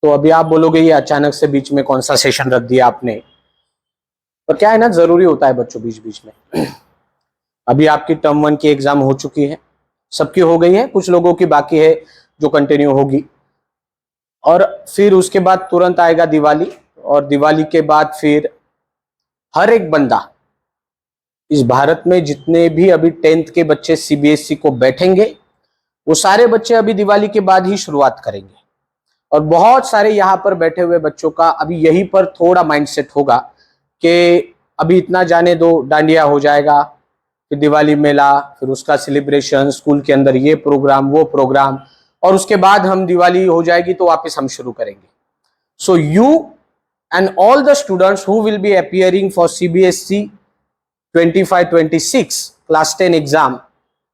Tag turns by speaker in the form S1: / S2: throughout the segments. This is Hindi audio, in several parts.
S1: तो अभी आप बोलोगे ये अचानक से बीच में कौन सा सेशन रख दिया आपने, पर क्या है ना, जरूरी होता है बच्चों बीच बीच में। अभी आपकी टर्म 1 की एग्जाम हो चुकी है, सबकी हो गई है, कुछ लोगों की बाकी है जो कंटिन्यू होगी। और फिर उसके बाद तुरंत आएगा दिवाली, और दिवाली के बाद फिर हर एक बंदा इस भारत में जितने भी अभी 10th के बच्चे सीबीएसई को बैठेंगे, वो सारे बच्चे अभी दिवाली के बाद ही शुरुआत करेंगे। और बहुत सारे यहाँ पर बैठे हुए बच्चों का अभी यहीं पर थोड़ा माइंडसेट होगा कि अभी इतना जाने दो, डांडिया हो जाएगा, फिर दिवाली मेला, फिर उसका सेलिब्रेशन, स्कूल के अंदर ये प्रोग्राम वो प्रोग्राम, और उसके बाद हम दिवाली हो जाएगी तो वापस हम शुरू करेंगे। So you and all the students who will be appearing for CBSE 25-26 class 10 exam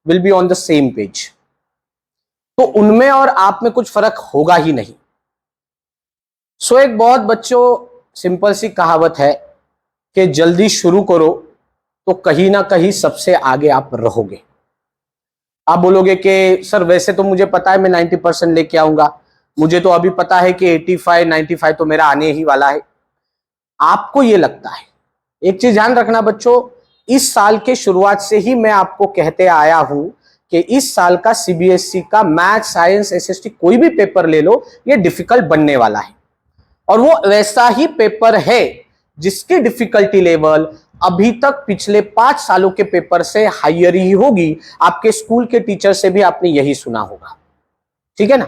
S1: will be on the same page. तो उनमें और आप में कुछ फर्क होगा ही नहीं। सो एक बहुत बच्चों सिंपल सी कहावत है कि जल्दी शुरू करो तो कहीं ना कहीं सबसे आगे आप रहोगे। आप बोलोगे कि सर वैसे तो मुझे पता है मैं 90% लेके आऊंगा, मुझे तो अभी पता है कि 85-95 तो मेरा आने ही वाला है। आपको ये लगता है, एक चीज ध्यान रखना बच्चों, इस साल के शुरुआत से ही मैं आपको कहते आया हूं कि इस साल का सीबीएसई का मैथ, साइंस, एसएसटी कोई भी पेपर ले लो, ये डिफिकल्ट बनने वाला है। और वो वैसा ही पेपर है जिसकी डिफिकल्टी लेवल अभी तक पिछले 5 सालों के पेपर से हायर ही होगी। आपके स्कूल के टीचर से भी आपने यही सुना होगा, ठीक है ना।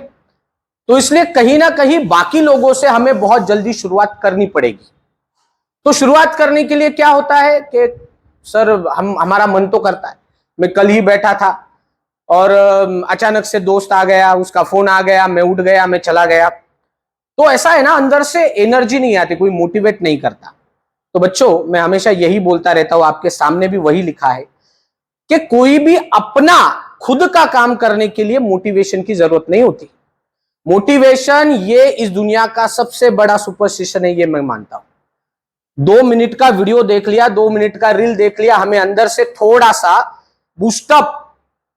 S1: तो इसलिए कहीं ना कहीं बाकी लोगों से हमें बहुत जल्दी शुरुआत करनी पड़ेगी। तो शुरुआत करने के लिए क्या होता है कि सर हमारा मन तो करता है। मैं कल ही बैठा था और अचानक से दोस्त आ गया, उसका फोन आ गया, मैं उठ गया, मैं चला गया। तो ऐसा है ना, अंदर से एनर्जी नहीं आती, कोई मोटिवेट नहीं करता। तो बच्चों मैं हमेशा यही बोलता रहता हूं, आपके सामने भी वही लिखा है कि कोई भी अपना खुद का काम करने के लिए मोटिवेशन की जरूरत नहीं होती। मोटिवेशन ये इस दुनिया का सबसे बड़ा सुपरस्टिशन है, ये मैं मानता हूं। 2 मिनट का वीडियो देख लिया, 2 मिनट का रील देख लिया, हमें अंदर से थोड़ा सा बूस्टअप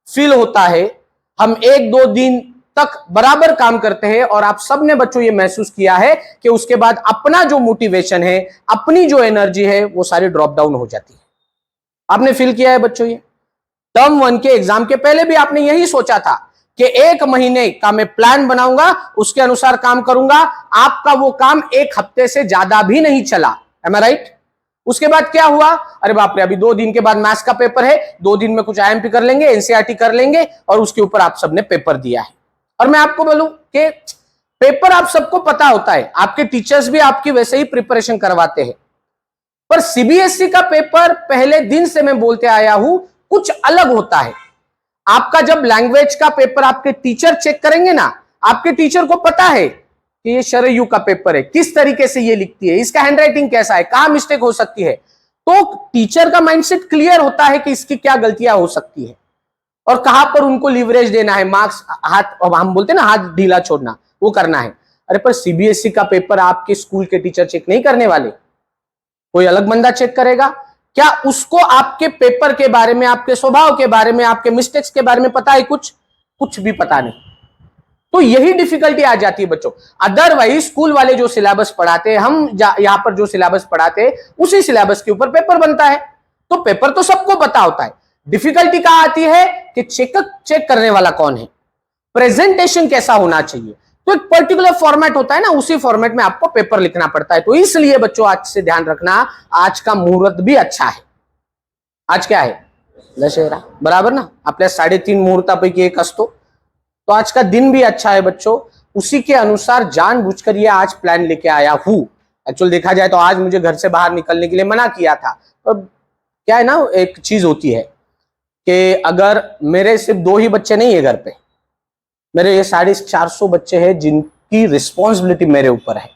S1: फील होता है, हम 1-2 दिन तक बराबर काम करते हैं, और आप सबने बच्चों ये महसूस किया है कि उसके बाद अपना जो मोटिवेशन है, अपनी जो एनर्जी है, वो सारी ड्रॉप डाउन हो जाती है। आपने फील किया है बच्चों ये? टर्म 1 के एग्जाम के पहले भी आपने यही सोचा था कि 1 महीने का मैं प्लान बनाऊंगा, उसके अनुसार काम करूंगा। आपका वो काम 1 हफ्ते से ज्यादा भी नहीं चला, एम आई राइट? उसके बाद क्या हुआ? अरे बाप रे, अभी 2 दिन के बाद मैथ्स का पेपर है, 2 दिन में कुछ आईएमपी कर लेंगे, एनसीईआरटी कर लेंगे, और उसके ऊपर आप सबने पेपर दिया है। और मैं आपको बोलूं कि पेपर आप सबको पता होता है, आपके टीचर्स भी आपकी वैसे ही प्रिपरेशन करवाते हैं, पर सीबीएसई का पेपर पहले दिन से मैं बोलते आया हूं कुछ अलग होता है। आपका जब लैंग्वेज का पेपर आपके टीचर चेक करेंगे ना, आपके टीचर को पता है कि ये शरयू का पेपर है, किस तरीके से ये लिखती है, इसका हैंडराइटिंग कैसा है, कहां मिस्टेक हो सकती है। तो टीचर का माइंडसेट क्लियर होता है कि इसकी क्या गलतियां हो सकती है और कहां पर उनको लीवरेज देना है, मार्क्स हाथ, हम बोलते हैं ना हाथ ढीला छोड़ना, वो करना है। अरे पर सीबीएसई का पेपर आपके स्कूल के टीचर चेक नहीं करने वाले, कोई अलग बंदा चेक करेगा। क्या उसको आपके पेपर के बारे में, आपके स्वभाव के बारे में, आपके मिस्टेक्स के बारे में पता है? कुछ भी पता नहीं। तो यही डिफिकल्टी आ जाती है बच्चों। अदरवाइज स्कूल वाले जो सिलेबस पढ़ाते हैं, हम यहां पर जो सिलेबस पढ़ाते हैं, उसी सिलेबस के ऊपर पेपर बनता है। तो पेपर तो सबको पता होता है, डिफिकल्टी कहां आती है कि चेक करने वाला कौन है, प्रेजेंटेशन कैसा होना चाहिए। तो एक पर्टिकुलर फॉर्मेट होता है ना, उसी फॉर्मेट में आपको पेपर लिखना पड़ता है। तो इसलिए बच्चों आज से ध्यान रखना, आज का मुहूर्त भी अच्छा है। आज क्या है? दशहरा, बराबर ना, आपल्या 3.5 मुहूर्तापैकी एक असतो। तो आज का दिन भी अच्छा है बच्चों, उसी के अनुसार जानबूझकर ये आज प्लान लेके आया हूं। एक्चुअल देखा जाए तो आज मुझे घर से बाहर निकलने के लिए मना किया था। तो क्या है ना, एक चीज होती है कि अगर मेरे सिर्फ 2 ही बच्चे नहीं है घर पे, मेरे ये 450 बच्चे हैं जिनकी रिस्पॉन्सिबिलिटी मेरे ऊपर है।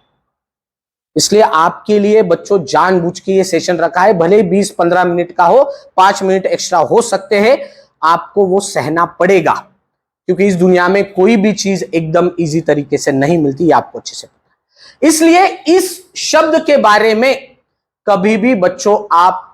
S1: इसलिए आपके लिए बच्चों जानबूझ के ये सेशन रखा है, भले 20-15 मिनट का हो, 5 मिनट एक्स्ट्रा हो सकते हैं, आपको वो सहना पड़ेगा, क्योंकि इस दुनिया में कोई भी चीज एकदम इजी तरीके से नहीं मिलती, आपको अच्छे से पता है। इसलिए इस शब्द के बारे में कभी भी बच्चों आप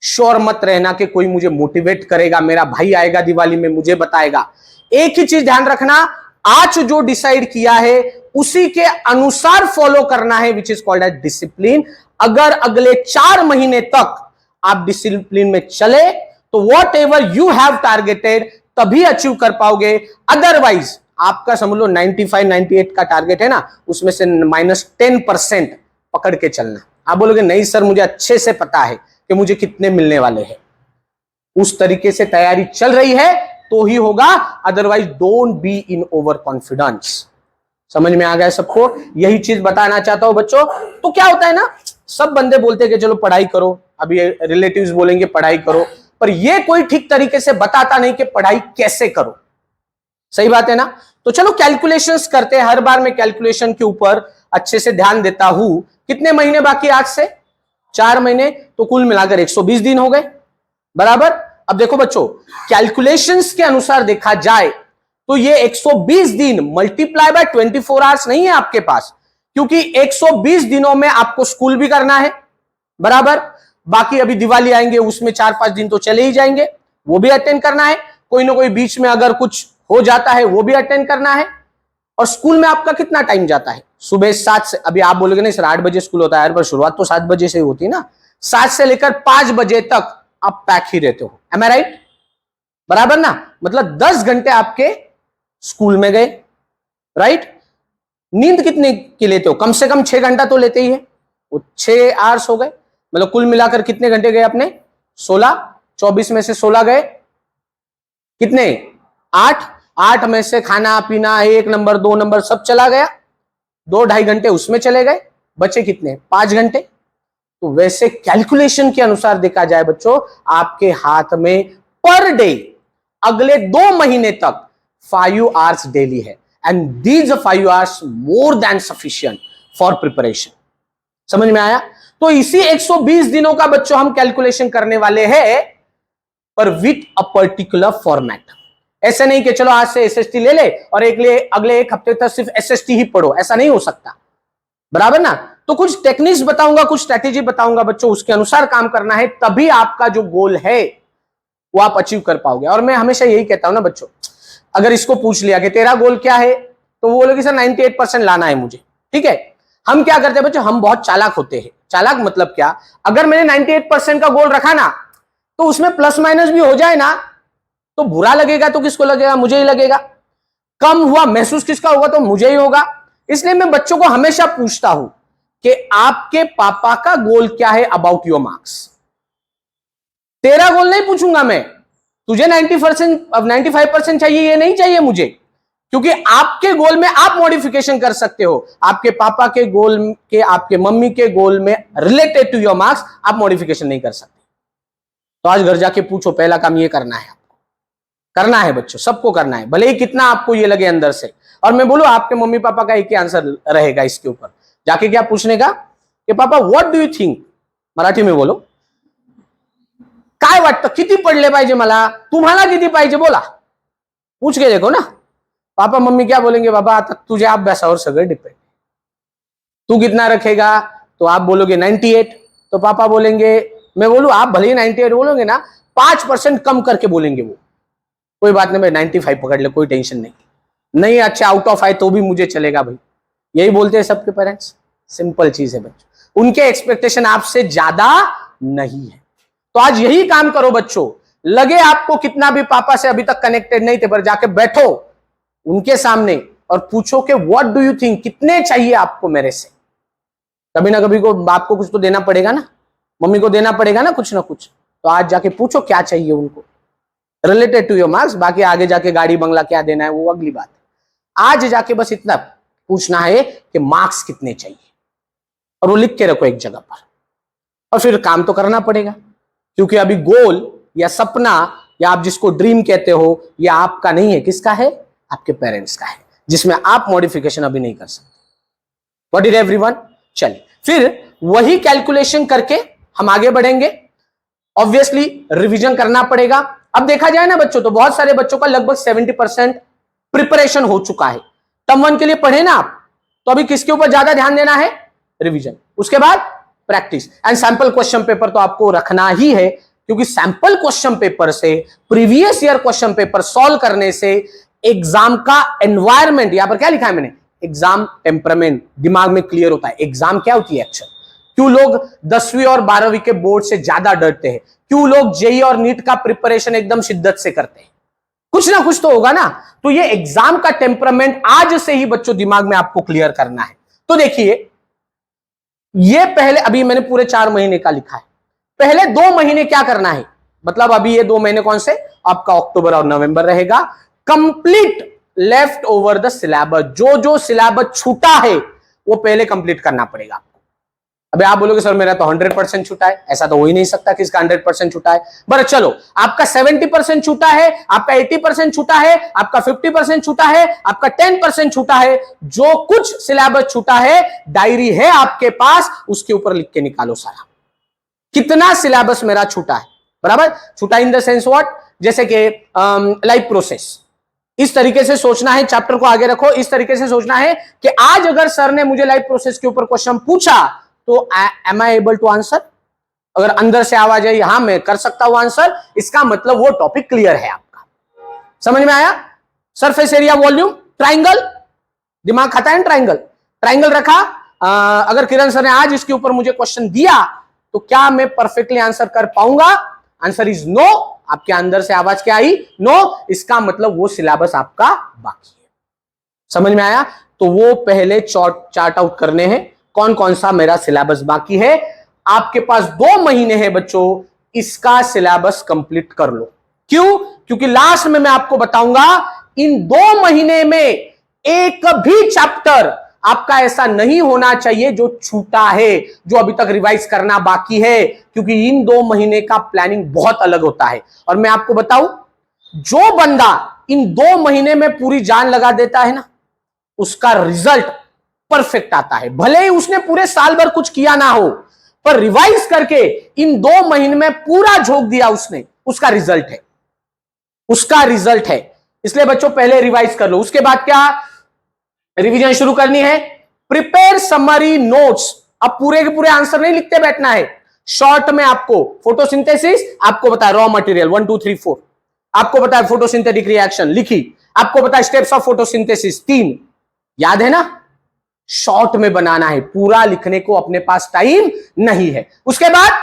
S1: श्योर मत रहना कि कोई मुझे मोटिवेट करेगा, मेरा भाई आएगा दिवाली में मुझे बताएगा। एक ही चीज ध्यान रखना आज जो डिसाइड किया है उसी के अनुसार फॉलो करना है, which is called as discipline. अगर अगले 4 महीने तक आप डिसिप्लिन में चले तो what ever you have targeted तभी अचीव कर पाओगे, अदरवाइज आपका समझ लो 95 98 का टारगेट है ना, उसमें से -10% पकड़ के चलना। आप बोलोगे नहीं सर मुझे अच्छे से पता है कि मुझे कितने मिलने वाले हैं, उस तरीके से तैयारी चल रही है तो ही होगा, otherwise don't be in over confidence. समझ में आ गया सबको? यही चीज बताना चाहता हूं बच्चों। तो क्या होता है ना, सब बंदे बोलते हैं कि चलो पढ़ाई करो, अभी रिलेटिव्स बोलेंगे पढ़ाई करो, पर ये कोई ठीक तरीके से बताता नहीं कि पढ़ाई कैसे करो। सही बात है ना? तो चलो कैलकुलेशंस करते हैं। हर बार मैं कैलकुलेशन के ऊपर अच्छे से ध्यान देता हूं। कितने महीने बाकी आज से? 4 महीने, तो कुल मिलाकर 120 दिन हो गए, बराबर। अब देखो बच्चों, कैलकुलेशंस के अनुसार देखा जाए तो ये 120 दिन मल्टीप्लाई बाय 24 आवर्स नहीं है आपके पास, क्योंकि 120 दिनों में आपको स्कूल भी करना है, बराबर। बाकी अभी दिवाली आएंगे उसमें 4-5 दिन तो चले ही जाएंगे, वो भी अटेंड करना है। कोई ना कोई बीच में अगर कुछ हो जाता है वो भी अटेंड करना है। और स्कूल में आपका कितना टाइम जाता है? सुबह 7 से, अभी आप बोलोगे नहीं सर 8 बजे स्कूल होता है, पर शुरुआत तो 7 बजे से ही होती है ना। 7 से लेकर 5 बजे तक आप पैक ही रहते हो, एम आई राइट? बराबर ना? मतलब 10 घंटे आपके स्कूल में गए, राइट। नींद कितने की लेते हो? कम से कम 6 घंटा तो लेते ही है, वो 6 आवर्स हो गए। मतलब कुल मिलाकर कितने घंटे गए अपने? 16। 24 में से 16 गए, कितने? 8। 8 में से खाना पीना 1 नंबर 2 नंबर सब चला गया, 2-2.5 घंटे उसमें चले गए, बचे कितने? 5 घंटे। तो वैसे कैलकुलेशन के अनुसार देखा जाए बच्चों, आपके हाथ में पर डे अगले 2 महीने तक 5 आवर्स डेली है, and these 5 hours more than sufficient for preparation. समझ में आया? तो इसी 120 दिनों का बच्चों हम कैलकुलेशन करने वाले हैं, पर विथ अ पर्टिकुलर फॉर्मेट। ऐसे नहीं कि चलो आज से एसएसटी ले ले और अगले 1 हफ्ते तक सिर्फ एसएसटी ही पढ़ो, ऐसा नहीं हो सकता, बराबर ना। तो कुछ टेक्निक्स बताऊंगा, कुछ स्ट्रेटेजी बताऊंगा बच्चों, उसके अनुसार काम करना है, तभी आपका जो गोल है वो आप अचीव कर पाओगे। और मैं हमेशा यही कहता हूं ना बच्चों, अगर इसको पूछ लिया कि तेरा गोल क्या है, तो वो बोलोगे सर 98% लाना है मुझे, ठीक है। हम क्या करते हैं बच्चों, हम बहुत चालाक होते हैं। चालाक मतलब क्या? अगर मैंने 98% का गोल रखा ना, तो उसमें प्लस माइनस भी हो जाए ना, तो बुरा लगेगा तो किसको लगेगा? मुझे ही लगेगा। कम हुआ महसूस किसका होगा? तो मुझे ही होगा। इसलिए मैं बच्चों को हमेशा पूछता हूं कि आपके पापा का गोल क्या है अबाउट योर मार्क्स। तेरा गोल नहीं पूछूंगा मैं, तुझे 95% चाहिए ये नहीं चाहिए मुझे, क्योंकि आपके गोल में आप मॉडिफिकेशन कर सकते हो। आपके पापा के गोल के, आपके मम्मी के गोल में रिलेटेड टू योर मार्क्स आप मॉडिफिकेशन नहीं कर सकते। तो आज घर जाके पूछो, पहला काम ये करना है, आपको करना है बच्चों, सबको करना है, भले ही कितना आपको ये लगे अंदर से। और मैं बोलूं आपके मम्मी पापा का एक ही आंसर रहेगा इसके ऊपर, जाके क्या पूछने का कि पापा what do you think, Marathi में बोलो, काय वाटतं, किती पडले पाहिजे मला, तुम्हाला किती पाहिजे बोला, पूछ के देखो ना। पापा मम्मी क्या बोलेंगे? बाबा आता तुझे अभ्यासावर सगळं डिपेंड, तू कितना रखेगा, तो आप बोलोगे 98, तो पापा बोलेंगे, मैं बोलूं आप भले ही 98 बोलोगे ना, 5% कम करके बोलेंगे वो, कोई बात नहीं भाई 95 पकड़ ले, कोई टेंशन नहीं, नहीं अच्छा आउट ऑफ आए तो भी मुझे चलेगा भाई। यही बोलते हैं सबके पेरेंट्स। सिंपल चीज है बच्चों, उनके एक्सपेक्टेशन आपसे ज्यादा नहीं है। तो आज यही काम करो बच्चों, लगे आपको कितना भी पापा से अभी तक कनेक्टेड नहीं थे, पर जाके बैठो उनके सामने और पूछो कि व्हाट डू यू थिंक, कितने चाहिए आपको मेरे से। कभी ना कभी को बाप को कुछ तो देना पड़ेगा ना, मम्मी को देना पड़ेगा ना कुछ ना कुछ। तो आज जाके पूछो क्या चाहिए उनको रिलेटेड टू योर मार्क्स। बाकी आगे जाके गाड़ी बंगला क्या देना है वो अगली बात है। आज जाके बस इतना पूछना है कि मार्क्स कितने चाहिए, और वो लिख के रखो एक जगह पर, और फिर काम तो करना पड़ेगा, क्योंकि अभी गोल या सपना या आप जिसको ड्रीम कहते हो, ये आपका नहीं है, किसका है? आपके पेरेंट्स का है, जिसमें आप मॉडिफिकेशन अभी नहीं कर सकते। What is everyone? चलिए फिर वही कैलकुलेशन करके हम आगे बढ़ेंगे। ऑब्वियसली रिवीजन करना पड़ेगा। अब देखा जाए ना बच्चों, तो बहुत सारे बच्चों का लगभग 70% प्रिपरेशन हो चुका है। टर्म 1 के लिए पढ़े ना आप, तो अभी किसके ऊपर ज्यादा ध्यान देना है? रिवीजन, उसके बाद practice and sample question paper तो आपको रखना ही है, क्योंकि सैंपल क्वेश्चन पेपर से, previous year question paper solve करने से एग्जाम का एनवायरमेंट, यहां पर क्या लिखा है मैंने, एग्जाम टेम्परामेंट, दिमाग में क्लियर होता है एग्जाम क्या होती है एक्चुअल, क्यों लोग 10वीं और 12वीं के बोर्ड से ज्यादा डरते हैं, क्यों लोग जेई और नीट का प्रिपरेशन एकदम शिद्दत से करते हैं, कुछ ना कुछ तो होगा ना। तो ये एग्जाम का टेम्परामेंट आज से ही बच्चों दिमाग में आपको क्लियर करना है। तो देखिए ये पहले, अभी मैंने पूरे 4 महीने का लिखा है, पहले 2 महीने क्या करना है, मतलब अभी ये 2 महीने कौन से, आपका अक्टूबर और नवंबर रहेगा, complete left over the syllabus, जो जो सिलेबस छूटा है वो पहले कंप्लीट करना पड़ेगा आपको। अबे आप बोलोगे सर मेरा तो 100% छूटा है, ऐसा तो हो ही नहीं सकता कि इसका 100% छूटा है। बट चलो आपका 70% छूटा है, आपका 80% छूटा है, आपका 50% छूटा है, आपका 10% छूटा है, जो कुछ सिलेबस छूटा है डायरी है आपके पास, उसके ऊपर लिख के निकालो सारा कितना सिलेबस मेरा छूटा है, बराबर। छूटा इन द सेंस व्हाट, जैसे कि लाइफ प्रोसेस, इस तरीके से सोचना है, चैप्टर को आगे रखो, इस तरीके से सोचना है कि आज अगर सर ने मुझे लाइफ प्रोसेस के ऊपर क्वेश्चन पूछा तो am I able to answer, अगर अंदर से आवाज आई हां मैं कर सकता हूं आंसर, इसका मतलब वो टॉपिक क्लियर है आपका। समझ में आया। सरफेस एरिया वॉल्यूम ट्राइंगल, दिमाग खाता है ट्राइंगल, ट्राइंगल रखा, अगर किरण सर ने आज इसके ऊपर मुझे क्वेश्चन दिया तो क्या मैं परफेक्टली आंसर कर पाऊंगा, आंसर इज नो। आपके अंदर से आवाज क्या आई, नो, इसका मतलब वो सिलेबस आपका बाकी है। समझ में आया। तो वो पहले चार्ट आउट करने हैं कौन कौन सा मेरा सिलेबस बाकी है। आपके पास 2 महीने हैं बच्चों, इसका सिलेबस कंप्लीट कर लो। क्यों, क्योंकि लास्ट में मैं आपको बताऊंगा इन 2 महीने में एक भी चैप्टर आपका ऐसा नहीं होना चाहिए जो छूटा है, जो अभी तक रिवाइज करना बाकी है, क्योंकि इन 2 महीने का प्लानिंग बहुत अलग होता है। और मैं आपको बताऊं, जो बंदा इन 2 महीने में पूरी जान लगा देता है ना, उसका रिजल्ट परफेक्ट आता है। भले ही उसने पूरे साल भर कुछ किया ना हो, पर रिवाइज करके इन 2 महीने में पूरा झोंक दिया उसने, उसका रिजल्ट है, उसका रिजल्ट है। इसलिए बच्चों पहले रिवाइज कर लो, उसके बाद क्या रिवीजन शुरू करनी है। प्रिपेयर समरी नोट्स, अब पूरे के पूरे आंसर नहीं लिखते बैठना है, शॉर्ट में आपको फोटोसिंथेसिस, आपको बताया रॉ मटेरियल 1 2 3 4, आपको बताया फोटोसिंथेटिक रिएक्शन लिखी, आपको बताया स्टेप्स ऑफ फोटोसिंथेसिस 3, याद है ना। शॉर्ट में बनाना है, पूरा लिखने को अपने पास टाइम नहीं है। उसके बाद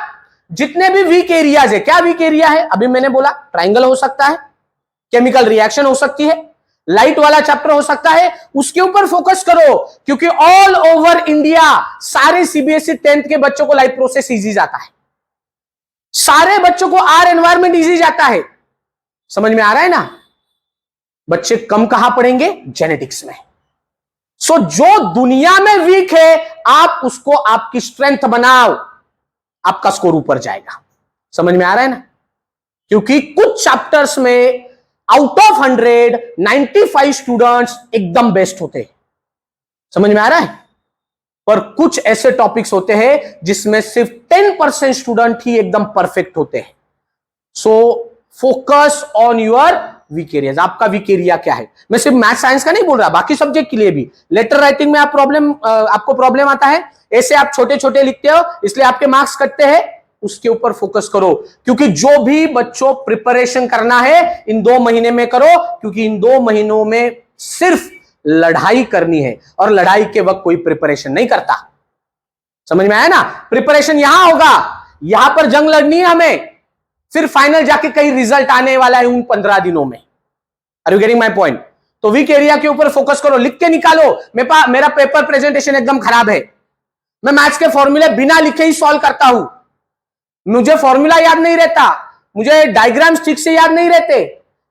S1: जितने भी वीक एरियाज है, क्या वीक एरिया है, अभी मैंने बोला ट्राइंगल हो सकता है, केमिकल रिएक्शन हो सकती है, लाइट वाला चैप्टर हो सकता है, उसके ऊपर फोकस करो, क्योंकि ऑल ओवर इंडिया सारे सीबीएसई 10th के बच्चों को लाइफ प्रोसेस इजी जाता है, सारे बच्चों को आर एनवायरमेंट इजी जाता है। समझ में आ रहा है ना। बच्चे कम कहां पढ़ेंगे, जेनेटिक्स में। सो जो दुनिया में वीक है आप उसको आपकी स्ट्रेंथ बनाओ, आपका स्कोर ऊपर जाएगा। समझ में आ रहा है ना। क्योंकि कुछ चैप्टर्स में आउट ऑफ 100 95 स्टूडेंट्स एकदम बेस्ट होते हैं, समझ में आ रहा है, पर कुछ ऐसे टॉपिक्स होते हैं जिसमें सिर्फ 10% स्टूडेंट ही एकदम परफेक्ट होते हैं। So focus on your weak areas. आपका वीक एरिया क्या है, मैं सिर्फ मैथ साइंस का नहीं बोल रहा, बाकी सब्जेक्ट के लिए भी। लेटर राइटिंग में आपको प्रॉब्लम आता है, ऐसे आप छोटे छोटे लिखते हो इसलिए आपके मार्क्स कटते हैं, उसके ऊपर फोकस करो। क्योंकि जो भी बच्चों प्रिपरेशन करना है इन 2 महीने में करो, क्योंकि इन 2 महीनों में सिर्फ लड़ाई करनी है, और लड़ाई के वक्त कोई प्रिपरेशन नहीं करता। समझ में आया ना। प्रिपरेशन यहां होगा, यहां पर जंग लड़नी है हमें, फिर फाइनल जाके कई रिजल्ट आने वाला है उन 15 दिनों में। Are you getting my point. तो वीक एरिया के ऊपर फोकस करो, लिख के निकालो। मेरा पेपर प्रेजेंटेशन एकदम खराब है, मैं मैथ्स के फॉर्मूले बिना लिखे ही सॉल्व करता हूं, मुझे फॉर्मूला याद नहीं रहता, मुझे डायग्राम्स ठीक से याद नहीं रहते,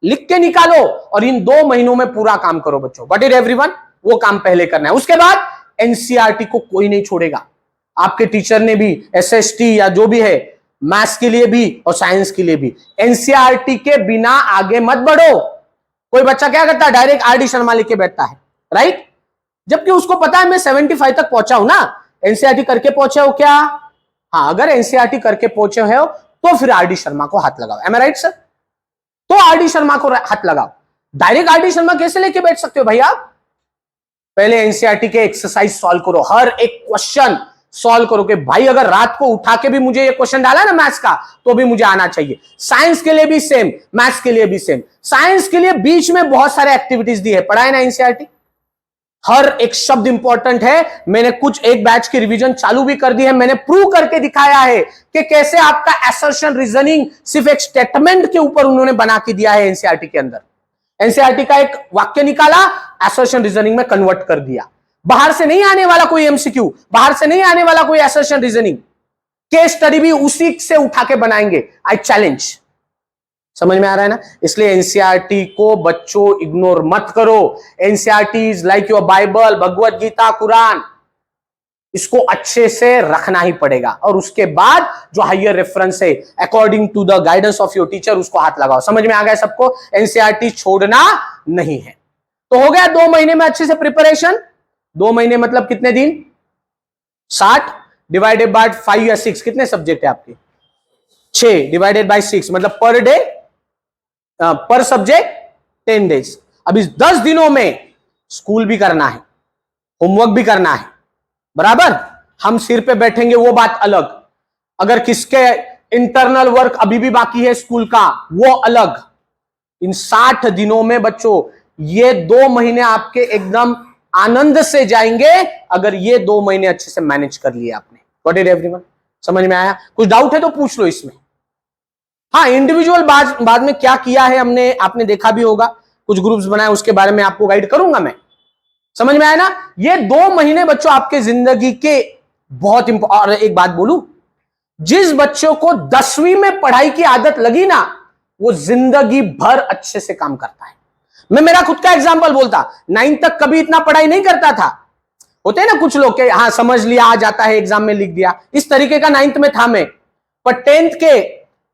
S1: लिख के निकालो और इन 2 महीनों में पूरा काम करो बच्चों। बट इट एवरीवन, वो काम पहले करना है। उसके बाद एनसीईआरटी को कोई नहीं छोड़ेगा। आपके टीचर ने भी एसएसटी या जो भी है, मैथ्स के लिए भी और साइंस के लिए भी, एनसीईआरटी के बिना आगे मत बढ़ो। कोई बच्चा क्या करता है, डायरेक्ट आरडी शर्मा लेके बैठता है, राइट, जबकि उसको पता है मैं 75 तक पहुंचा हूं ना। एनसीईआरटी करके पहुंचे हो क्या, हाँ, अगर एनसीईआरटी करके पहुंचे हो तो फिर आरडी शर्मा को हाथ लगाओ। एम आई राइट सर। तो आरडी शर्मा को हाथ लगाओ। डायरेक्ट आरडी शर्मा कैसे लेके बैठ सकते हो भाई आप। पहले एनसीईआरटी के एक्सरसाइज सॉल्व करो, हर एक क्वेश्चन सॉल्व करो कि भाई अगर रात को उठा के भी मुझे ये क्वेश्चन डाला ना मैथ्स का तो भी मुझे आना चाहिए। साइंस के लिए भी सेम, मैथ्स के लिए भी सेम। साइंस के लिए बीच में बहुत सारे एक्टिविटीज दी है, पढ़ा है ना एनसीईआरटी, हर एक शब्द इंपॉर्टेंट है। मैंने कुछ एक बैच की रिवीजन चालू भी कर दी है, मैंने प्रूव करके दिखाया है कि कैसे आपका असर्शन रीजनिंग सिर्फ एक स्टेटमेंट के ऊपर उन्होंने बना के दिया है एनसीईआरटी के अंदर। एनसीईआरटी का एक वाक्य निकाला, असर्शन रीजनिंग में कन्वर्ट कर दिया। बाहर से नहीं आने वाला कोई एमसीक्यू, बाहर से नहीं आने वाला कोई असर्शन रीजनिंग, केस स्टडी भी उसी से उठा के बनाएंगे। I challenge. समझ में आ रहा है ना? इसलिए एनसीईआरटी को बच्चों इग्नोर मत करो। NCERT is like your Bible, Bhagavad Gita, Quran. इसको अच्छे से रखना ही पड़ेगा और उसके बाद जो हायर रेफरेंस है according to the guidance of your teacher उसको हाथ लगाओ। समझ में आ गया सबको? एनसीईआरटी छोड़ना नहीं है। तो हो गया 2 महीने में अच्छे से प्रिपरेशन। 2 महीने मतलब कितने दिन? 60 डिवाइडेड बाय 5 या 6, कितने सब्जेक्ट है आपके? 6 डिवाइडेड बाय 6 मतलब पर डे, पर सब्जेक्ट 10 डेज। अब इस 10 दिनों में स्कूल भी करना है, होमवर्क भी करना है, बराबर। हम सिर पे बैठेंगे वो बात अलग, अगर किसके इंटरनल वर्क अभी भी बाकी है स्कूल का वो अलग। इन 60 दिनों में बच्चों ये 2 महीने आपके एकदम आनंद से जाएंगे अगर ये 2 महीने अच्छे से मैनेज कर लिए आपने। Got it everyone? समझ में आया? कुछ डाउट है तो पूछ लो इसमें। हाँ, इंडिविजुअल बाद में क्या किया है हमने, आपने देखा भी होगा, कुछ ग्रुप्स बनाए, उसके बारे में आपको गाइड करूंगा मैं। समझ में आया ना? ये 2 महीने बच्चों आपके जिंदगी के बहुत इंपॉर्टेंट। और एक बात बोलूं, जिस बच्चों को 10वीं में पढ़ाई की आदत लगी ना वो जिंदगी भर अच्छे से काम करता है। मैं मेरा खुद का एग्जांपल बोलता, 9 तक कभी इतना पढ़ाई नहीं करता था। होते ना कुछ लोग के हाँ समझ लिया, आ जाता है, एग्जाम में लिख दिया, इस तरीके का 9th में था मैं। पर 10th के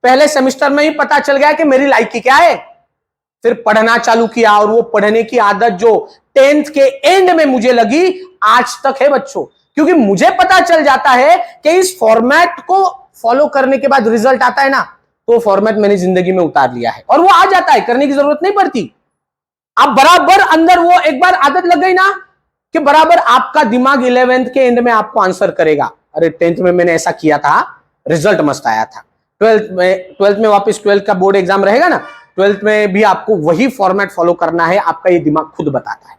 S1: पहले सेमेस्टर में ही पता चल गया कि मेरी लायकी क्या है। फिर पढ़ना चालू किया और वो पढ़ने की आदत जो 10th के एंड में मुझे लगी आज तक है बच्चों, क्योंकि मुझे पता चल जाता है कि इस फॉर्मेट को फॉलो करने के बाद रिजल्ट आता है ना, तो फॉर्मेट मैंने जिंदगी में उतार लिया है और वो आ जाता है, करने की जरूरत नहीं पड़ती। आप बराबर अंदर वो एक बार आदत लग गई ना कि बराबर आपका दिमाग 11th के एंड में आपको आंसर करेगा, अरे 10th में मैंने ऐसा किया था, रिजल्ट मस्त आया था। 12th में वापस 12th का बोर्ड एग्जाम रहेगा ना, 12th में भी आपको वही फॉर्मेट फॉलो करना है, आपका ये दिमाग खुद बताता है।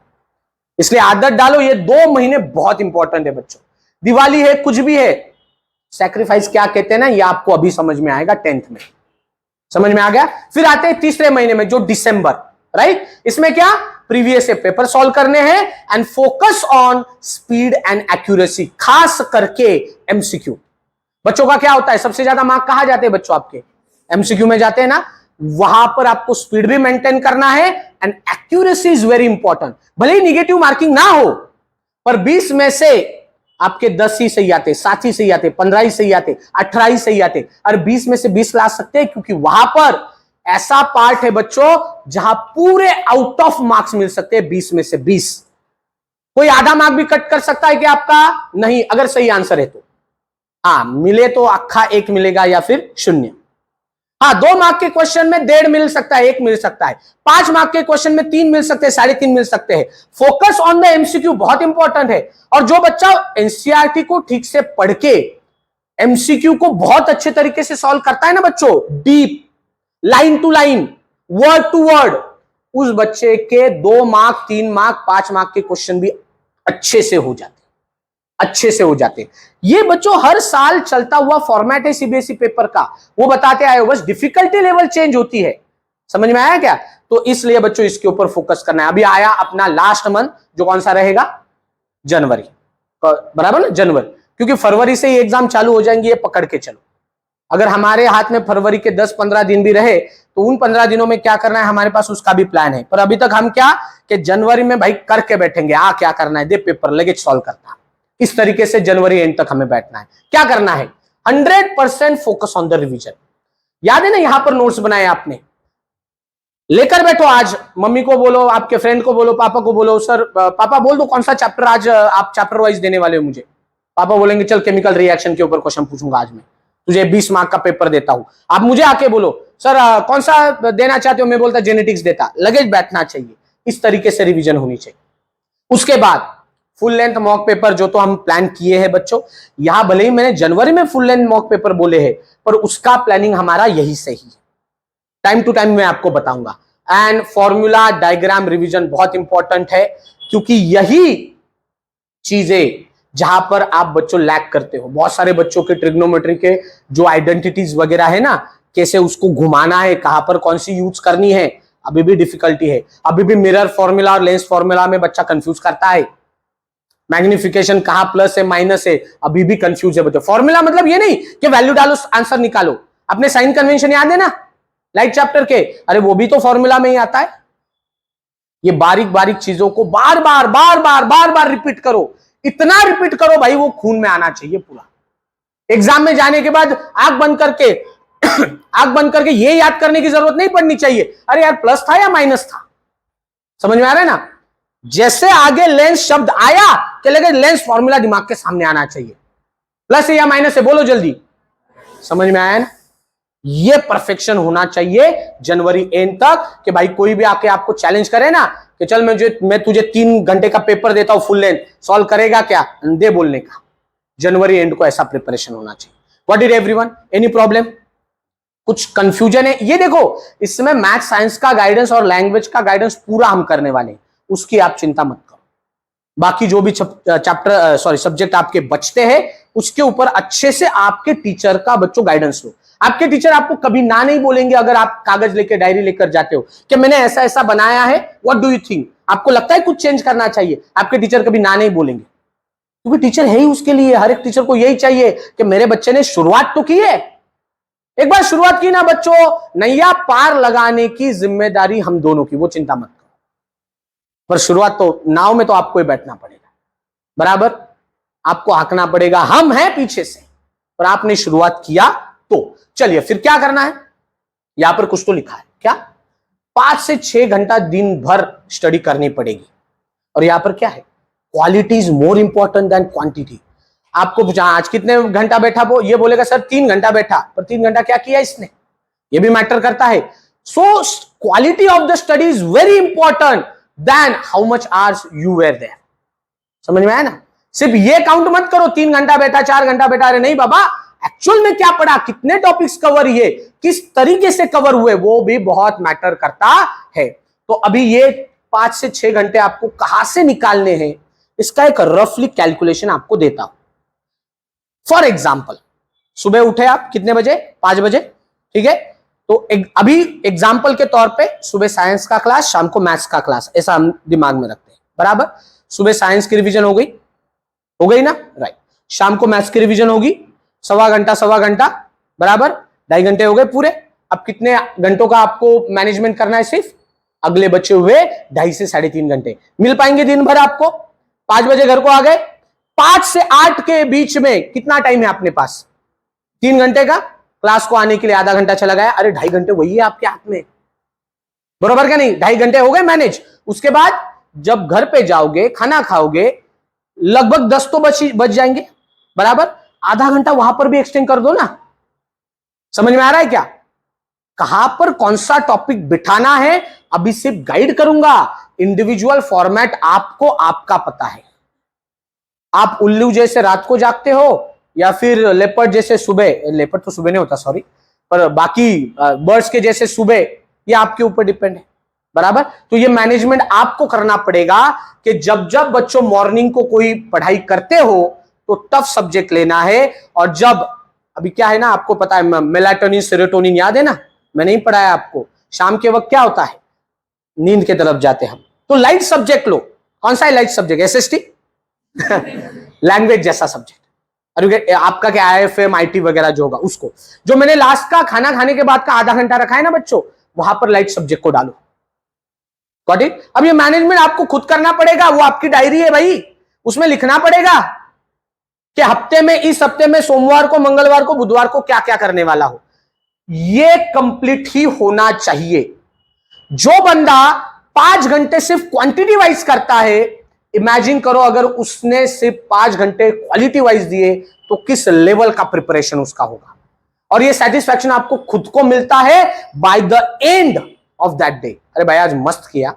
S1: इसलिए आदत डालो। ये 2 महीने बहुत इंपॉर्टेंट है बच्चों। दिवाली है, कुछ भी है, सैक्रिफाइस क्या कहते हैं ना, ये आपको अभी समझ में आएगा 10th में। समझ में आ गया? फिर आते हैं तीसरे महीने में जो दिसंबर, राइट? इसमें क्या प्रीवियस से पेपर सॉल्व करने हैं and focus on speed and accuracy, खास करके एमसीक्यू। बच्चों का क्या होता है, सबसे ज्यादा मार्क कहां जाते हैं बच्चों आपके? एमसीक्यू में जाते हैं ना। वहां पर आपको स्पीड भी मेंटेन करना है and accuracy is very important. भले ही निगेटिव मार्किंग ना हो पर 20 में से आपके 10 ही सही आते, 7 ही सही आते, 15 ही सही आते, 18 ही सही आते, और 20 में से 20 ला सकते हैं, क्योंकि वहां पर ऐसा पार्ट है बच्चों जहां पूरे आउट ऑफ मार्क्स मिल सकते हैं 20 में से 20। कोई आधा मार्क भी कट कर सकता है कि आपका नहीं, अगर सही आंसर है तो। हाँ, मिले तो अक्खा 1 मिलेगा या फिर 0। हाँ, 2 मार्क के क्वेश्चन में 1.5 मिल सकता है, 1 मिल सकता है। 5 मार्क के क्वेश्चन में 3 मिल सकते हैं, 3.5 मिल सकते हैं। फोकस ऑन द एमसीक्यू बहुत इंपॉर्टेंट है। और जो बच्चा एनसीईआरटी को ठीक से पढ़ के एमसीक्यू को बहुत अच्छे तरीके से सॉल्व करता है ना बच्चों, deep, line to line, word to word, उस बच्चे के 2 मार्क, 3 मार्क, 5 मार्क के क्वेश्चन भी अच्छे से हो जाते, अच्छे से हो जाते। ये बच्चों हर साल चलता हुआ फॉर्मेट है सीबीएसई पेपर का, वो बताते आए हो, बस डिफिकल्टी लेवल चेंज होती है। समझ में आया क्या? तो इसलिए बच्चों इसके ऊपर फोकस करना है। अभी आया अपना लास्ट मंथ, जो कौन सा रहेगा? जनवरी, बराबर ना, जनवरी, क्योंकि फरवरी से ही एग्जाम चालू हो जाएंगे, ये पकड़ के चलो। अगर हमारे हाथ में फरवरी के 10-15 दिन भी रहे तो उन 15 दिनों में क्या करना है हमारे पास उसका भी प्लान है। पर अभी तक हम क्या कि जनवरी में भाई करके बैठेंगे, क्या करना है, दे पेपर, लगे सॉल्व करता। इस तरीके से जनवरी एंड तक हमें बैठना है। क्या करना है? 100% फोकस ऑन द रिवीजन। याद है ना, यहां पर नोट्स बनाए आपने, लेकर बैठो। आज मम्मी को बोलो, आपके फ्रेंड को बोलो, पापा को बोलो, सर पापा बोल दो कौन सा चैप्टर आज आप चैप्टर वाइज देने वाले हो मुझे। पापा बोलेंगे चल केमिकल रिएक्शन के ऊपर क्वेश्चन पूछूंगा आज मैं, तुझे 20 मार्क का पेपर देता हूं। आप मुझे आके बोलो सर कौन सा देना चाहते हो, मैं बोलता जेनेटिक्स देता। लगेज बैठना चाहिए, इस तरीके से रिवीजन होनी चाहिए। उसके बाद फुल लेंथ मॉक पेपर जो तो हम प्लान किए हैं बच्चों, यहां भले ही मैंने जनवरी में फुल लेंथ मॉक पेपर बोले हैं, पर उसका प्लानिंग हमारा यही से ही है। टाइम टू टाइम मैं आपको बताऊंगा। एंड फॉर्मूला डायग्राम रिवीजन बहुत इंपॉर्टेंट है, क्योंकि यही चीजें जहां पर आप बच्चों लैक करते हो। बहुत सारे बच्चों के ट्रिग्नोमेट्री के जो आइडेंटिटीज वगैरह है ना, कैसे उसको घुमाना है, कहां पर कौन सी यूज करनी है, अभी भी डिफिकल्टी है। अभी भी मिरर फॉर्मूला और लेंस फॉर्मूला में बच्चा कंफ्यूज करता है। मैग्निफिकेशन कहां प्लस है माइनस है, अभी भी कंफ्यूज है बच्चों। फॉर्मूला मतलब ये नहीं कि वैल्यू डालो आंसर निकालो। अपने साइन कन्वेंशन याद है ना लाइट चैप्टर के, अरे वो भी तो फॉर्मूला में ही आता है। ये बारीक बारीक चीजों को बार बार बार बार बार बार रिपीट करो, इतना रिपीट करो भाई वो खून में आना चाहिए पूरा। एग्जाम में जाने के बाद आंख बंद करके आंख बंद करके ये याद करने की जरूरत नहीं पड़नी चाहिए, अरे यार प्लस था या माइनस था। समझ में आ रहा है ना? जैसे आगे लेंस शब्द आया कि लगे लेंस फॉर्मूला दिमाग के सामने आना चाहिए। प्लस है या माइनस है, बोलो जल्दी। समझ में आया ना? ये परफेक्शन होना चाहिए जनवरी एंड तक, कि भाई कोई भी आके आपको चैलेंज करे ना कि चल मैं तुझे 3 घंटे का पेपर देता हूं फुल लेंथ, सॉल्व करेगा क्या, दे बोलने का। जनवरी एंड को ऐसा प्रिपरेशन होना चाहिए। What did everyone, any problem, कुछ कंफ्यूजन है? ये देखो इसमें मैथ साइंस का गाइडेंस और लैंग्वेज का गाइडेंस पूरा हम करने वाले हैं, उसकी आप चिंता मत करो। बाकी जो भी सब्जेक्ट आपके बचते हैं उसके ऊपर अच्छे से आपके टीचर का बच्चों गाइडेंस लो। आपके टीचर आपको कभी ना नहीं बोलेंगे अगर आप कागज लेकर डायरी लेकर जाते हो कि मैंने ऐसा ऐसा बनाया है, व्हाट डू यू थिंक, आपको लगता है कुछ चेंज करना चाहिए, आपके टीचर कभी ना नहीं बोलेंगे, क्योंकि टीचर है ही उसके लिए। हर एक टीचर को यही चाहिए कि मेरे बच्चे ने शुरुआत तो की है। एक बार शुरुआत की ना बच्चों, नैया पार लगाने की जिम्मेदारी हम दोनों की, वो चिंता मत करो। पर शुरुआत तो नाव में तो आपको ही बैठना पड़ेगा, बराबर आपको हाकना पड़ेगा, हम हैं पीछे से, पर आपने शुरुआत किया तो। चलिए फिर क्या करना है, यहां पर कुछ तो लिखा है क्या, 5 से 6 घंटा दिन भर स्टडी करनी पड़ेगी। और यहां पर क्या है, quality is more important than quantity. आपको पूछा आज कितने घंटा बैठा, वो ये बोलेगा सर 3 घंटा बैठा, पर 3 घंटा क्या किया इसने, ये भी मैटर करता है। So quality of the study is very important than how much hours you were there. समझ में आया ना? सिर्फ ये काउंट मत करो 3 घंटा बैठा 4 घंटा बैठा, अरे नहीं बाबा, एक्चुअल में क्या पढ़ा, कितने टॉपिक्स कवर हुए, किस तरीके से कवर हुए, वो भी बहुत मैटर करता है। तो अभी ये 5 से 6 घंटे आपको कहां से निकालने हैं, इसका एक रफली कैलकुलेशन आपको देता हूं। फॉर एग्जाम्पल सुबह उठे आप कितने बजे, 5 बजे, ठीक है। तो अभी एग्जाम्पल के तौर पे सुबह साइंस का क्लास, शाम को मैथ्स का क्लास, ऐसा हम दिमाग में रखते हैं, बराबर। सुबह साइंस की रिवीजन हो गई ना, राइट। शाम को मैथ्स की रिवीजन होगी, सवा घंटा, बराबर, 2.5 घंटे हो गए पूरे। अब कितने घंटों का आपको मैनेजमेंट करना है, सिर्फ अगले बचे हुए 2.5 से 3.5 घंटे मिल पाएंगे दिन भर आपको। 5 बजे घर को आ गए, 5 से 8 के बीच में कितना टाइम है अपने पास, 3 घंटे का। क्लास को आने के लिए आधा घंटा चला गया, अरे 2.5 घंटे वही है आपके हाथ में, बरोबर क्या नहीं, 2.5 घंटे हो गए मैनेज। उसके बाद जब घर पे जाओगे, खाना खाओगे, लगभग 10 तो बच जाएंगे, बराबर। आधा घंटा वहां पर भी एक्सटेंड कर दो ना। समझ में आ रहा है क्या, कहां पर कौन सा टॉपिक बिठाना है, अभी सिर्फ गाइड करूंगा। इंडिविजुअल फॉर्मेट आपको आपका पता है। आप उल्लू जैसे रात को जागते हो या फिर लेपर्ड जैसे सुबह, लेपर्ड तो सुबह नहीं होता सॉरी, पर बाकी बर्ड्स के जैसे सुबह, ये आपके ऊपर डिपेंड है, बराबर। तो ये मैनेजमेंट आपको करना पड़ेगा कि जब जब बच्चों मॉर्निंग को कोई पढ़ाई करते हो तो टफ सब्जेक्ट लेना है, और जब अभी क्या है ना, आपको पता है मेलाटोनिन सेरोटोनिन याद है ना, मैं नहीं पढ़ाया आपको। शाम के वक्त क्या होता है, नींद के तरफ जाते हैं हम, तो लाइट सब्जेक्ट लो। कौन सा है लाइट सब्जेक्ट, एसएसटी लैंग्वेज जैसा सब्जेक्ट, अरे आपका क्या IFM IT वगैरह जो होगा उसको, जो मैंने लास्ट का खाना खाने के बाद का आधा घंटा रखा है ना बच्चों, वहां पर लाइट सब्जेक्ट को डालो। Got it. अब ये मैनेजमेंट आपको खुद करना पड़ेगा, वो आपकी डायरी है भाई, उसमें लिखना पड़ेगा कि हफ्ते में, इस हफ्ते में सोमवार को, मंगलवार को, बुधवार को क्या क्या करने वाला हो। ये कंप्लीट ही होना चाहिए। जो बंदा 5 घंटे सिर्फ क्वांटिटी वाइज करता है, इमेजिन करो अगर उसने सिर्फ 5 घंटे क्वालिटी वाइज दिए तो किस लेवल का प्रिपरेशन उसका होगा। और ये सेटिस्फैक्शन आपको खुद को मिलता है by the end of that day. अरे भाई आज मस्त किया,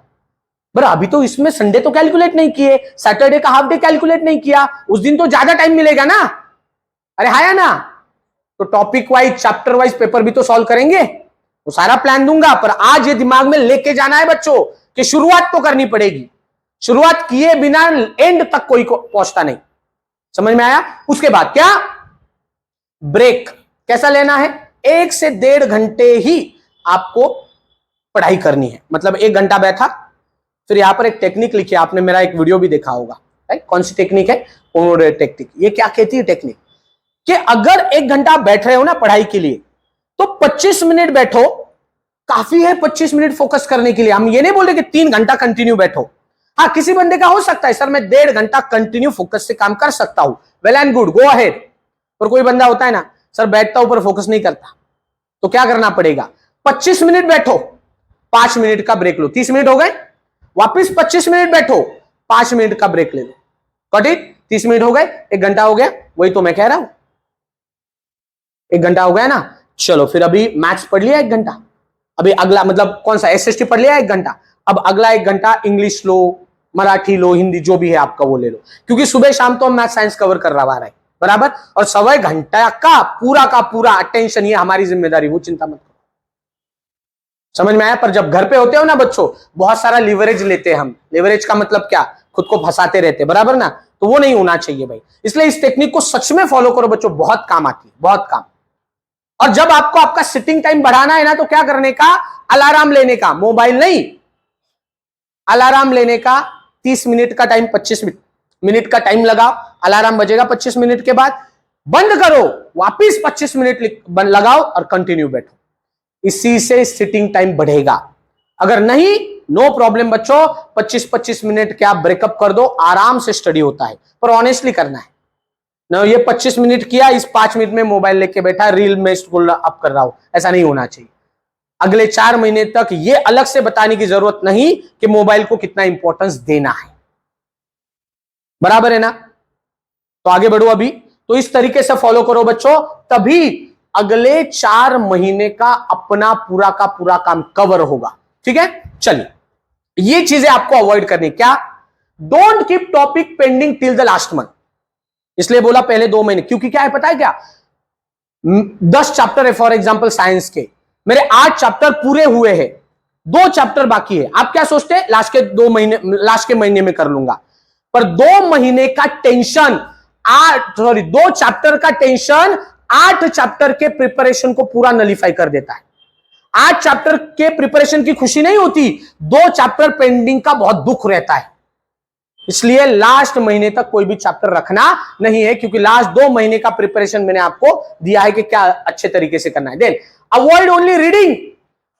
S1: बरा अभी तो इसमें संडे तो कैलकुलेट नहीं किए, सैटरडे का हाफ डे कैलकुलेट नहीं किया, उस दिन तो ज्यादा टाइम मिलेगा ना। अरे हाया ना, तो topic wise chapter wise paper भी तो सॉल्व करेंगे, वो सारा प्लान दूंगा। पर आज ये दिमाग में लेके जाना है बच्चों कि शुरुआत तो करनी पड़ेगी, शुरुआत किए बिना एंड तक कोई को पहुंचता नहीं। समझ में आया? उसके बाद क्या, ब्रेक कैसा लेना है, 1 से 1.5 घंटे ही आपको पढ़ाई करनी है। मतलब 1 घंटा बैठा, फिर यहां पर एक टेक्निक लिखी है, आपने मेरा एक वीडियो भी देखा होगा, राइट? कौन सी टेक्निक है? Pomodoro technique. ये क्या कहती है टेक्निक कि अगर 1 घंटा बैठ रहे हो ना पढ़ाई के लिए, तो 25 मिनट बैठो, काफी है 25 मिनट फोकस करने के लिए। हम ये नहीं बोल रहे कि 3 घंटा कंटिन्यू बैठो। हाँ, किसी बंदे का हो सकता है सर मैं 1.5 घंटा कंटिन्यू फोकस से काम कर सकता हूं, well and good, go ahead. पर कोई बंदा होता है ना सर बैठता हूं पर फोकस नहीं करता, तो क्या करना पड़ेगा, 25 मिनट बैठो, 5 मिनट का ब्रेक लो, 30 मिनट हो गए, वापिस 25 मिनट बैठो, 5 मिनट का ब्रेक ले लो, गॉट इट? 30 मिनट हो गए, 1 घंटा हो गया, वही तो मैं कह रहा हूं, 1 घंटा हो गया ना। चलो फिर अभी मैथ्स पढ़ लिया 1 घंटा, अभी अगला मतलब कौन सा, एसएसटी पढ़ लिया 1 घंटा, अब अगला 1 घंटा इंग्लिश लो, मराठी लो, हिंदी जो भी है आपका वो ले लो, क्योंकि सुबह शाम तो हम मैथ साइंस कवर कर रहा है, बराबर। और 1.25 घंटा का पूरा अटेंशन, ये हमारी जिम्मेदारी, वो चिंता मत करो। समझ में आया? पर जब घर पे होते हो ना बच्चों, बहुत सारा लिवरेज लेते हैं हम। लिवरेज का मतलब क्या, खुद को फंसाते रहते, बराबर ना, तो वो नहीं होना चाहिए भाई। इसलिए इस टेक्निक को सच में फॉलो करो बच्चों, बहुत काम आती है, बहुत काम। और जब आपको आपका सिटिंग टाइम बढ़ाना है ना, तो क्या करने का, अलार्म लेने का, मोबाइल नहीं, अलार्म लेने का, 30 मिनट का टाइम, 25 मिनट का टाइम लगाओ, अलार्म बजेगा 25 मिनट के बाद, बंद करो, वापिस 25 मिनट लगाओ और कंटिन्यू बैठो। इसी से सिटिंग टाइम बढ़ेगा। अगर नहीं, नो प्रॉब्लम बच्चों, 25-25 मिनट के आप ब्रेकअप कर दो, आराम से स्टडी होता है, पर ऑनेस्टली करना है ना। ये 25 मिनट किया, इस 5 मिनट में मोबाइल लेके बैठा, रील में स्क्रॉल अप कर रहा हूं, ऐसा नहीं होना चाहिए। अगले 4 महीने तक ये अलग से बताने की जरूरत नहीं कि मोबाइल को कितना इंपॉर्टेंस देना है, बराबर है ना। तो आगे बढ़ो अभी, तो इस तरीके से फॉलो करो बच्चों, तभी अगले 4 महीने का अपना पूरा का पूरा काम कवर होगा। ठीक है, चलिए ये चीजें आपको अवॉइड करनी। क्या, don't keep topic pending till the last month. इसलिए बोला पहले 2 महीने, क्योंकि क्या है पता है क्या, 10 चैप्टर है फॉर एग्जांपल साइंस के, मेरे 8 चैप्टर पूरे हुए हैं, 2 चैप्टर बाकी है। आप क्या सोचते हैं, लास्ट के महीने में कर लूंगा, पर 2 महीने का टेंशन, 2 चैप्टर का टेंशन 8 चैप्टर के प्रिपरेशन को पूरा नलीफाई कर देता है। 8 चैप्टर के प्रिपरेशन की खुशी नहीं होती, 2 चैप्टर पेंडिंग का बहुत दुख रहता है। इसलिए लास्ट महीने तक कोई भी चैप्टर रखना नहीं है, क्योंकि लास्ट 2 महीने का प्रिपरेशन मैंने आपको दिया है कि क्या अच्छे तरीके से करना है। Then avoid only reading,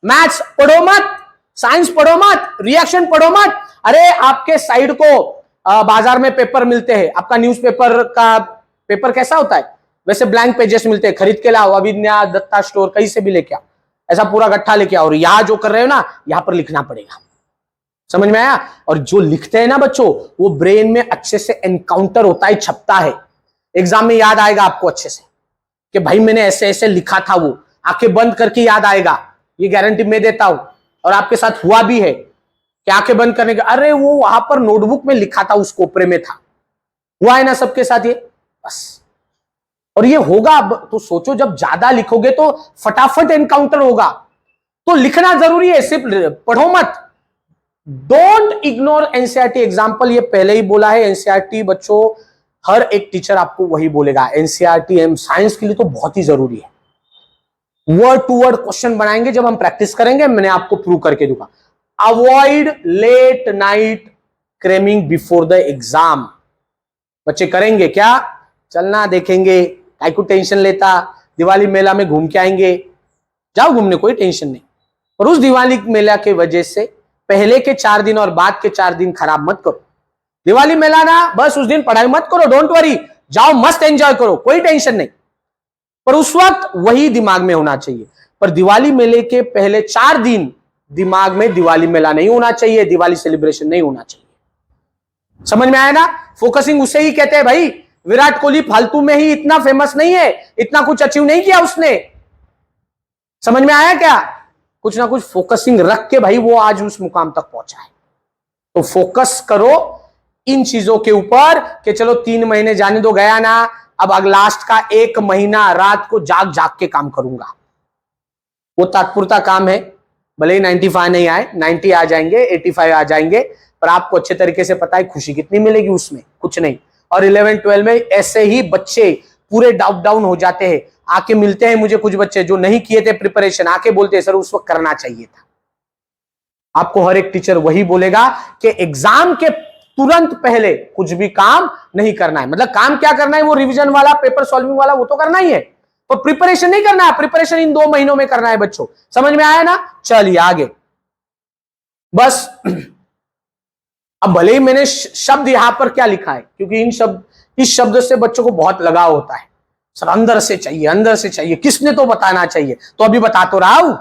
S1: maths पढ़ो मत, साइंस पढ़ो मत, रिएक्शन पढ़ो मत। अरे आपके साइड को बाजार में पेपर मिलते हैं, आपका न्यूज़पेपर का पेपर कैसा होता है, वैसे ब्लैंक पेजेस मिलते हैं, खरीद के लाओ, अभिज्ञा, दत्ता स्टोर, कहीं से भी लेके आओ, ऐसा पूरा गट्ठा लेके आओ, और यहां जो कर रहे हो ना, यहां पर लिखना पड़ेगा। समझ में आया? और जो लिखते हैं ना बच्चों, वो ब्रेन में अच्छे से एनकाउंटर होता है, छपता है, एग्जाम में याद आएगा आपको अच्छे से कि भाई मैंने ऐसे ऐसे लिखा था, वो आंखें बंद करके याद आएगा, ये गारंटी मैं देता हूं। और आपके साथ हुआ भी है कि आंखें बंद करने का, अरे वो वहां पर नोटबुक में लिखा था, उस कोपरे में था, हुआ है ना सबके साथ ये, बस। और ये होगा, तो सोचो जब ज्यादा लिखोगे तो फटाफट एनकाउंटर होगा, तो लिखना जरूरी है, सिर्फ पढ़ो मत। डोंट इग्नोर एनसीईआरटी एग्जाम्पल, ये पहले ही बोला है, एनसीईआरटी बच्चों हर एक टीचर आपको वही बोलेगा, एनसीईआरटी साइंस के लिए तो बहुत ही जरूरी है। वर्ड टू वर्ड क्वेश्चन बनाएंगे जब हम प्रैक्टिस करेंगे, मैंने आपको प्रूव करके दूंगा। Avoid late night cramming before the exam. बच्चे करेंगे क्या, चलना देखेंगे, काय को टेंशन लेता, दिवाली मेला में घूम के आएंगे, जाओ घूमने, कोई टेंशन नहीं। और उस दिवाली मेला के वजह से पहले के 4 दिन और बाद के 4 दिन खराब मत करो। दिवाली मेला ना, बस उस दिन पढ़ाई मत करो, डोंट वरी, जाओ मस्त एंजॉय करो, कोई टेंशन नहीं, पर उस वक्त वही दिमाग में होना चाहिए। पर दिवाली मेले के पहले 4 दिन दिमाग में दिवाली मेला नहीं होना चाहिए, दिवाली सेलिब्रेशन नहीं होना चाहिए। समझ में आया ना? फोकसिंग उसे ही कहते हैं भाई। विराट कोहली फालतू में ही इतना फेमस नहीं है, इतना कुछ अचीव नहीं किया उसने। समझ में आया क्या? कुछ ना कुछ फोकसिंग रख के भाई वो आज उस मुकाम तक पहुंचा है। तो फोकस करो इन चीजों के ऊपर कि चलो 3 महीने जाने दो, गया ना, अब लास्ट का 1 महीना रात को जाग जाग के काम करूंगा। वो तात्पुरता काम है, भले ही 95 नहीं आए, 90 आ जाएंगे, 85 आ जाएंगे, पर आपको अच्छे तरीके से पता है खुशी कितनी मिलेगी उसमें, कुछ नहीं। और 11-12 में ऐसे ही बच्चे पूरे डाउन हो जाते हैं, आके मिलते हैं मुझे कुछ बच्चे जो नहीं किए थे प्रिपरेशन, आके बोलते हैं सर उस वक्त करना चाहिए था। आपको हर एक टीचर वही बोलेगा कि एग्जाम के तुरंत पहले कुछ भी काम नहीं करना है। मतलब काम क्या करना है, वो रिवीजन वाला, पेपर सॉल्विंग वाला, वो तो करना ही है, पर प्रिपरेशन नहीं करना है। प्रिपरेशन इन 2 महीनों में करना है बच्चों। समझ में आया ना? चलिए आगे बस। अब भले ही मैंने शब्द यहां पर क्या लिखा है, क्योंकि इस शब्द से बच्चों को बहुत लगाव होता है। सर अंदर से चाहिए, अंदर से चाहिए, किसने तो बताना चाहिए, तो अभी बता तो रहा हूं।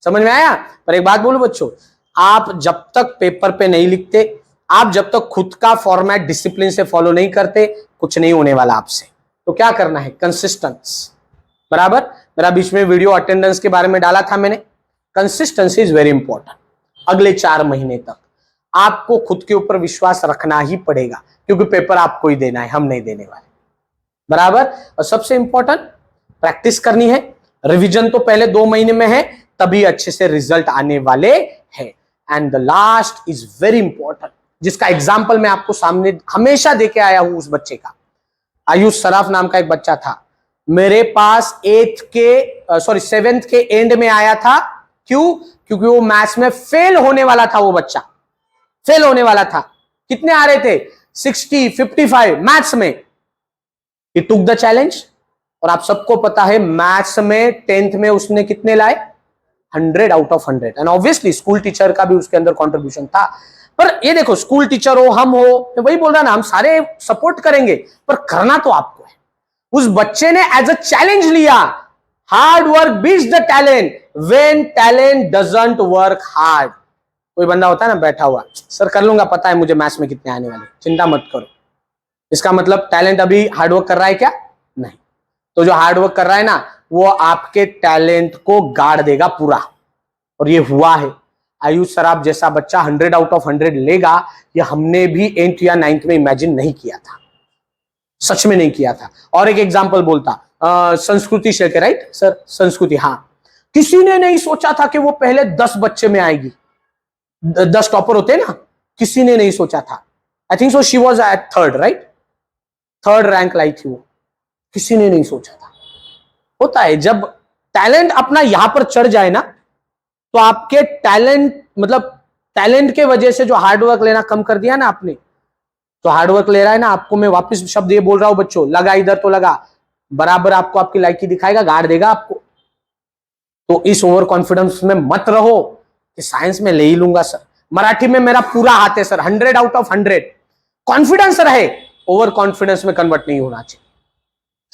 S1: समझ में आया? पर एक बात बोलूं बच्चों, आप जब तक पेपर पे नहीं लिखते, आप जब तक खुद का फॉर्मेट डिसिप्लिन से फॉलो नहीं करते, कुछ नहीं होने वाला आपसे। तो क्या करना है? कंसिस्टेंस। बराबर? मेरा बीच में वीडियो अटेंडेंस के बारे में डाला था मैंने। Consistency is very important. अगले 4 महीने तक आपको खुद के ऊपर विश्वास रखना ही पड़ेगा, क्योंकि पेपर आपको ही देना है, हम नहीं देने वाले। बराबर? और सबसे इंपॉर्टेंट प्रैक्टिस करनी है। रिवीजन तो पहले 2 महीने में है, तभी अच्छे से रिजल्ट आने वाले हैं। And the last is very important, जिसका एग्जाम्पल मैं आपको सामने हमेशा देके आया हूं। उस बच्चे का, आयुष सराफ नाम का एक बच्चा था, मेरे पास 7th के एंड में आया था। क्यों? क्योंकि वो मैथ्स में फेल होने वाला था। वो बच्चा फेल होने वाला था। कितने आ रहे थे? 60, 55 मैथ्स में। ही टुक द चैलेंज। और आप सबको पता है मैथ्स में 10th में उसने कितने लाए? 100 out of 100। And obviously school teacher का भी उसके अंदर कॉन्ट्रीब्यूशन था। पर ये देखो, स्कूल टीचर हो, हम हो, मैं वही बोल रहा ना, हम सारे सपोर्ट करेंगे, पर करना तो आपको है। उस बच्चे ने एज अ चैलेंज लिया। Hard work beats the talent when talent doesn't work hard. कोई बंदा होता है ना बैठा हुआ, सर कर लूंगा, पता है मुझे मैथ्स में कितने आने वाले, चिंता मत करो। इसका मतलब टैलेंट अभी हार्डवर्क कर रहा है क्या? नहीं। तो जो हार्डवर्क कर रहा है ना, वो आपके टैलेंट को गाड़ देगा पूरा। और ये हुआ है। आयुष सराफ जैसा बच्चा 100 आउट ऑफ 100 लेगा, ये हमने भी 8th या 9th में इमेजिन नहीं किया था, सच में नहीं किया था। और एक एग्जांपल बोलता, संस्कृति शेखे, राइट सर? संस्कृति, हाँ, किसी ने नहीं सोचा था कि वो पहले 10 बच्चे में आएगी। 10 टॉपर होते ना, किसी ने नहीं सोचा था। I think so she was at 3rd, right? 3rd rank लाई थी वो। किसी ने नहीं सोचा था। होता है, जब टैलेंट अपना यहां पर चढ़ जाए ना, तो आपके टैलेंट के वजह से जो हार्डवर्क लेना कम कर दिया ना आपने, तो हार्डवर्क ले रहा है ना, आपको मैं वापस शब्द ये बोल रहा हूं बच्चों, लगा इधर तो लगा, बराबर आपको आपकी लायकी दिखाएगा, गाड़ देगा आपको। तो इस ओवर कॉन्फिडेंस में मत रहो कि साइंस में ले ही लूंगा सर, मराठी में मेरा पूरा हाथ है सर, 100 आउट ऑफ 100। कॉन्फिडेंस रहे, ओवर कॉन्फिडेंस में कन्वर्ट नहीं होना चाहिए।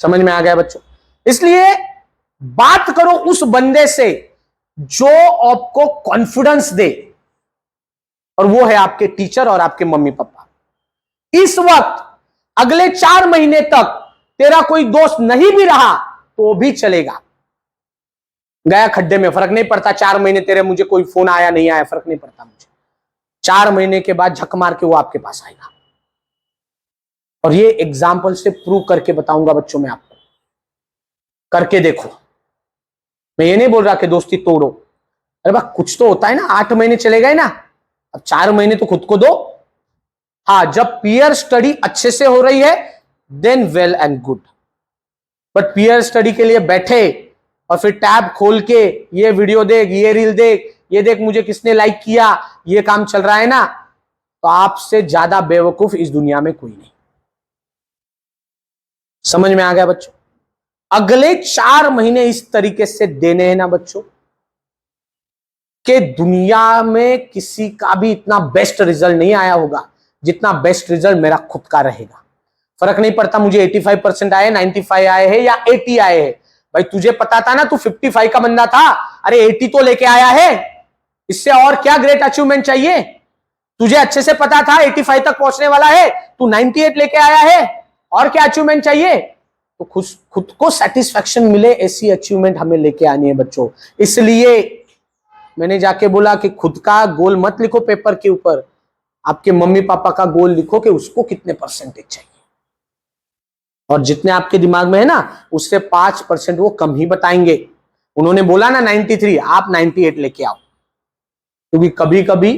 S1: समझ में आ गया बच्चों? इसलिए बात करो उस बंदे से जो आपको कॉन्फिडेंस दे, और वो है आपके टीचर और आपके मम्मी पापा। इस वक्त अगले 4 महीने तक तेरा कोई दोस्त नहीं भी रहा तो भी चलेगा, गया खड्डे में, फर्क नहीं पड़ता। 4 महीने तेरे मुझे कोई फोन आया नहीं आया, फर्क नहीं पड़ता मुझे। 4 महीने के बाद झक मार के वो आपके पास आएगा। और ये एग्जाम्पल से प्रूव करके बताऊंगा बच्चों में, आपको करके देखो। मैं ये नहीं बोल रहा कि दोस्ती तोड़ो, अरे बा कुछ तो होता है ना। 8 महीने चले गए ना, अब 4 महीने तो खुद को दो। हाँ, जब पीयर स्टडी अच्छे से हो रही है then well and good. But peer study के लिए बैठे और फिर टैब खोल के ये वीडियो देख, ये रील देख, ये देख मुझे किसने लाइक किया, ये काम चल रहा है ना, तो आपसे ज्यादा बेवकूफ इस दुनिया में कोई नहीं। समझ में आ गया बच्चों? अगले 4 महीने इस तरीके से देने हैं ना बच्चों, कि दुनिया में किसी का भी इतना बेस्ट रिजल्ट नहीं आया होगा जितना बेस्ट रिजल्ट मेरा खुद का रहेगा। फर्क नहीं पड़ता मुझे 85% आए, 95 आए हैं या 80 आए हैं। भाई तुझे पता था ना, तू 55 का बंदा था, अरे 80 तो लेके आया है, इससे और क्या ग्रेट अचीवमेंट चाहिए? तुझे अच्छे से पता था 85 तक पहुंचने वाला है, तू 98 लेके आया है, और क्या अचीवमेंट चाहिए? तो खुद को सेटिस्फैक्शन मिले, ऐसी अचीवमेंट हमें लेके आनी है बच्चों। इसलिए मैंने जाके बोला कि खुद का गोल मत लिखो पेपर के ऊपर, आपके मम्मी पापा का गोल लिखो कि उसको कितने परसेंटेज चाहिए, और जितने आपके दिमाग में है ना उससे 5% वो कम ही बताएंगे। उन्होंने बोला ना 93, आप 98 लेके आओ, क्योंकि कभी कभी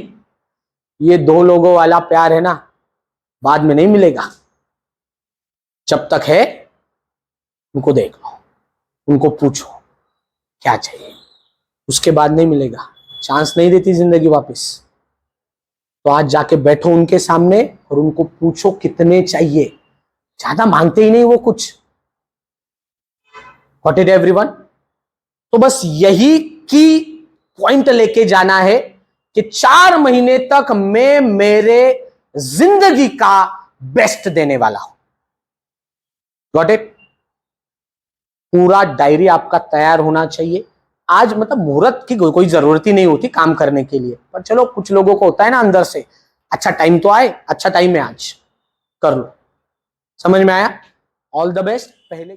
S1: ये दो लोगों वाला प्यार है ना बाद में नहीं मिलेगा। जब तक है उनको देख लो, उनको पूछो क्या चाहिए, उसके बाद नहीं मिलेगा, चांस नहीं देती जिंदगी वापस। तो आज जाके बैठो उनके सामने और उनको पूछो कितने चाहिए, ज्यादा मांगते ही नहीं वो कुछ। What it everyone. तो बस यही की पॉइंट लेके जाना है कि 4 महीने तक मैं मेरे जिंदगी का बेस्ट देने वाला हूं। Got it. पूरा डायरी आपका तैयार होना चाहिए। आज मतलब मुहूर्त की कोई जरूरत ही नहीं होती काम करने के लिए, पर चलो कुछ लोगों को होता है ना अंदर से, अच्छा टाइम तो आए, अच्छा टाइम है आज, कर लो। समझ में आया? All the best. पहले